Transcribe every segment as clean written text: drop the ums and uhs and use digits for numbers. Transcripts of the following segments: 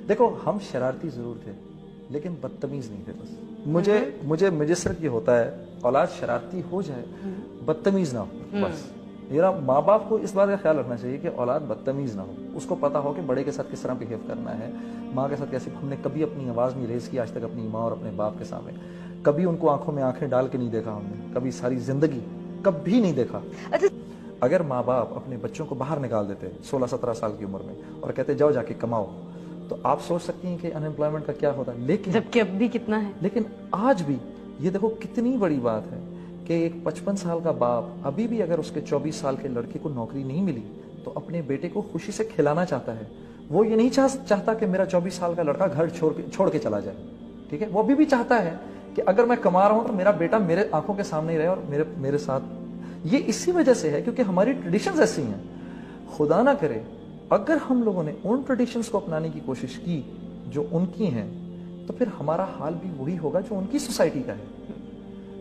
دیکھو ہم شرارتی ضرور تھے لیکن بدتمیز نہیں تھے. بس مجھے صرف یہ ہوتا ہے اولاد شرارتی ہو جائے بدتمیز نہ ہو. بس میرا ماں باپ کو اس بات کا خیال رکھنا چاہیے کہ اولاد بدتمیز نہ ہو. اس کو پتا ہو کہ بڑے کے ساتھ کس طرح بہیو کرنا ہے, ماں کے ساتھ کیسے. ہم نے کبھی اپنی آواز نہیں ریز کی آج تک اپنی ماں اور اپنے باپ کے سامنے. کبھی ان کو آنکھوں میں آنکھیں ڈال کے نہیں دیکھا ہم نے, کبھی ساری زندگی کبھی نہیں دیکھا. اگر ماں باپ اپنے بچوں کو باہر نکال دیتے 16-17 سال کی عمر میں اور کہتے جاؤ جا کے کماؤ, تو آپ سوچ سکتی ہیں کہ ان امپلائمنٹ کا کیا ہوتا ہے. لیکن جبکہ اب بھی کتنا ہے. لیکن آج بھی یہ دیکھو کتنی بڑی بات ہے کہ ایک 55 سال کا باپ ابھی بھی اگر اس کے 24 سال کے لڑکے کو نوکری نہیں ملی تو اپنے بیٹے کو خوشی سے کھلانا چاہتا ہے. وہ یہ نہیں چاہتا کہ میرا 24 سال کا لڑکا گھر چھوڑ کے چلا جائے. ٹھیک ہے, وہ ابھی بھی چاہتا ہے کہ اگر میں کما رہا ہوں تو میرا بیٹا میرے آنکھوں کے سامنے ہی رہے اور میرے ساتھ. یہ اسی وجہ سے ہے کیونکہ ہماری ٹریڈیشنز ایسی ہیں. خدا نہ کرے اگر ہم لوگوں نے ان ٹریڈیشنز کو اپنانے کی کوشش کی جو ان کی ہیں تو پھر ہمارا حال بھی وہی ہوگا جو ان کی سوسائٹی کا ہے.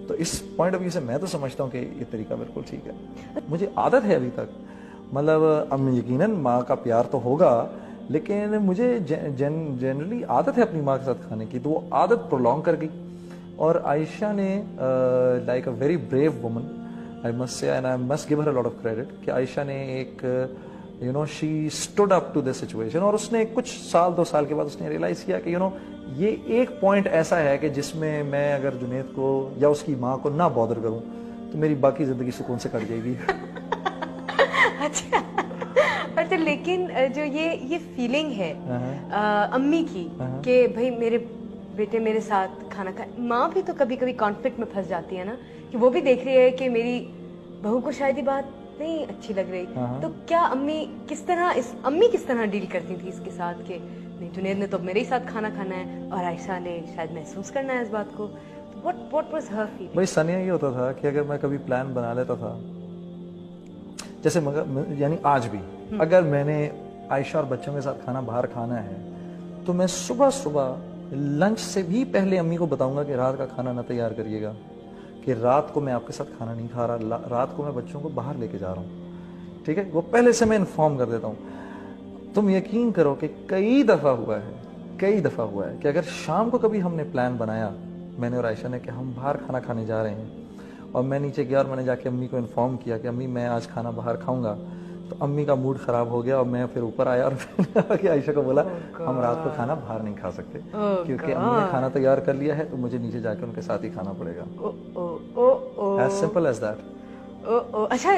تو اس پوائنٹ آف ویو سے میں تو سمجھتا ہوں کہ یہ طریقہ بالکل ٹھیک ہے. مجھے عادت ہے ابھی تک, مطلب اب یقیناً ماں کا پیار تو ہوگا لیکن مجھے جنرلی عادت ہے اپنی ماں کے ساتھ کھانے کی, تو وہ عادت پرولونگ کر گئی. اور عائشہ نے like a very brave woman I must say and I must give her a lot of credit کہ عائشہ نے ایک she stood up to this situation. اور اس نے کچھ سال 2 سال کے بعد اس نے ریئلائز کیا کہ یہ ایک پوائنٹ ایسا ہے کہ جس میں میں اگر جنید کو یا اس کی ماں کو نہ بادر کروں تو میری باقی زندگی سکون سے کٹ جائے گی. اچھا لیکن جو یہ فیلنگ ہے امی کی کہ بھائی میرے بیٹے میرے ساتھ کھانا کھائے, ماں بھی تو کبھی کبھی کانفلکٹ میں پھنس جاتی ہے نا کہ وہ بھی دیکھ رہی ہے کہ میری بہو کو شاید یہ بات نہیں اچھی لگ رہی. تو کیا امی کس طرح ڈیل کرتی تھی اس کے ساتھ کہ نہیں جنید نے تو میرے ہی ساتھ کھانا کھانا ہے اور عائشہ نے شاید محسوس کرنا ہے اس بات کو. What was her feeling? بھائی ثانیہ یہ ہوتا تھا کہ اگر میں کبھی پلان بنا لیتا تھا جیسے یعنی آج بھی اگر میں نے عائشہ اور بچوں کے ساتھ کھانا باہر کھانا ہے تو میں صبح لنچ سے بھی پہلے امی کو بتاؤں گا کہ رات کا کھانا نہ تیار کریے گا, کہ رات کو میں آپ کے ساتھ کھانا نہیں کھا رہا, رات کو میں بچوں کو باہر لے کے جا رہا ہوں. ٹھیک ہے, وہ پہلے سے میں انفارم کر دیتا ہوں. تم یقین کرو کہ کئی دفعہ ہوا ہے کہ اگر شام کو کبھی ہم نے پلان بنایا میں نے اور عائشہ نے کہ ہم باہر کھانا کھانے جا رہے ہیں اور میں نیچے گیا اور میں نے جا کے امی کو انفارم کیا کہ امی میں آج کھانا باہر کھاؤں گا, تو امی کا موڈ خراب ہو گیا اور میں پھر اوپر آیا اور عائشہ کو بولا ہم رات کو کھانا باہر نہیں کھا سکتے کیونکہ امی نے کھانا تیار کر لیا ہے تو مجھے نیچے جا کے ان کے ساتھ ہی کھانا پڑے گا. as simple as that. اچھا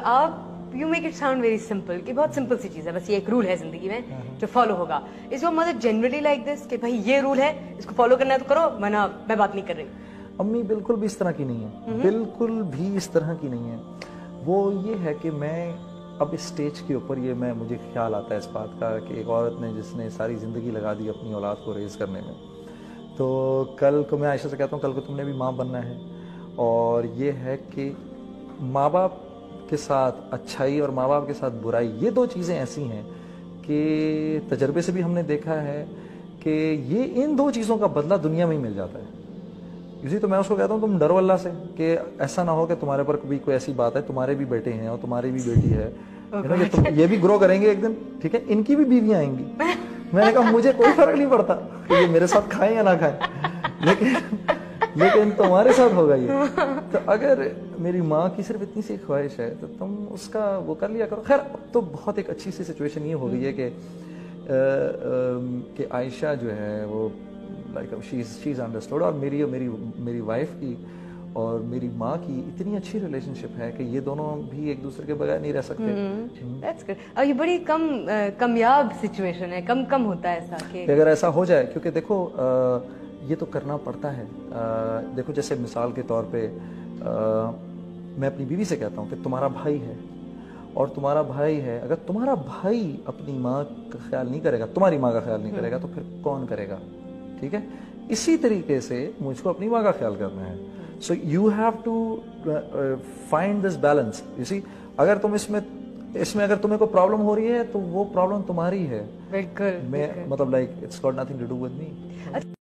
آپ you make it sound very simple کہ بہت سمپل سی چیز ہے, بس یہ ایک رول ہے زندگی میں جو فالو ہوگا. Is your mother generally like this کہ بھائی یہ رول ہے اس کو فالو کرنا ہے تو کرو ورنہ میں بات نہیں کر رہی؟ امی بالکل بھی اس طرح کی نہیں ہے, بالکل بھی اس طرح کی نہیں ہے. وہ یہ ہے کہ میں اب اس سٹیج کے اوپر یہ مجھے خیال آتا ہے اس بات کا کہ ایک عورت نے جس نے ساری زندگی لگا دی اپنی اولاد کو ریز کرنے میں, تو کل کو میں عائشہ سے کہتا ہوں کل کو تم نے بھی ماں بننا ہے. اور یہ ہے کہ ماں باپ کے ساتھ اچھائی اور ماں باپ کے ساتھ برائی یہ 2 چیزیں ایسی ہیں کہ تجربے سے بھی ہم نے دیکھا ہے کہ یہ ان 2 چیزوں کا بدلہ دنیا میں ہی مل جاتا ہے. اسی تو میں اس کو کہتا ہوں تم ڈرو اللہ سے کہ ایسا نہ ہو کہ تمہارے پر بھی کوئی ایسی بات ہے, تمہارے بھی بیٹے ہیں اور تمہاری بھی بیٹی ہے, یہ بھی گرو کریں گے ایک دن, ٹھیک ہے, ان کی بھی بیویاں آئیں گی. میں نے کہا مجھے کوئی فرق نہیں پڑتا کہ یہ میرے ساتھ کھائیں یا نہ کھائیں, لیکن تمہارے ساتھ ہوگا یہ. تو اگر میری ماں کی صرف اتنی سی خواہش ہے تو تم اس کا وہ کر لیا کرو. خیر اب تو بہت ایک اچھی سی سچویشن یہ ہو گئی ہے کہ عائشہ جو ہے وہ لائک شی از انڈرسٹوڈ, اور میری وائف کی اور میری ماں کی اتنی اچھی ریلیشن شپ ہے کہ یہ دونوں بھی ایک دوسرے کے بغیر نہیں رہ سکتے. That's good. اور یہ بڑی کمیاب سچویشن ہے, کم ہوتا ہے ایسا کہ اگر ایسا ہو جائے, کیونکہ دیکھو یہ تو کرنا پڑتا ہے. دیکھو جیسے مثال کے طور پہ میں اپنی بیوی سے کہتا ہوں کہ تمہارا بھائی ہے اور تمہارا بھائی ہے, اگر تمہارا بھائی اپنی ماں کا خیال نہیں کرے گا, تمہاری ماں کا خیال نہیں کرے گا, تو پھر کون کرے گا؟ ٹھیک ہے, اسی طریقے سے مجھ کو اپنی ماں کا خیال کرنا ہے. So you have to find this balance. You see, اگر تم اس میں اگر تمہیں کوئی پرابلم ہو رہی ہے تو وہ پرابلم تمہاری ہے. بالکل, میں مطلب like it's got nothing to do with me.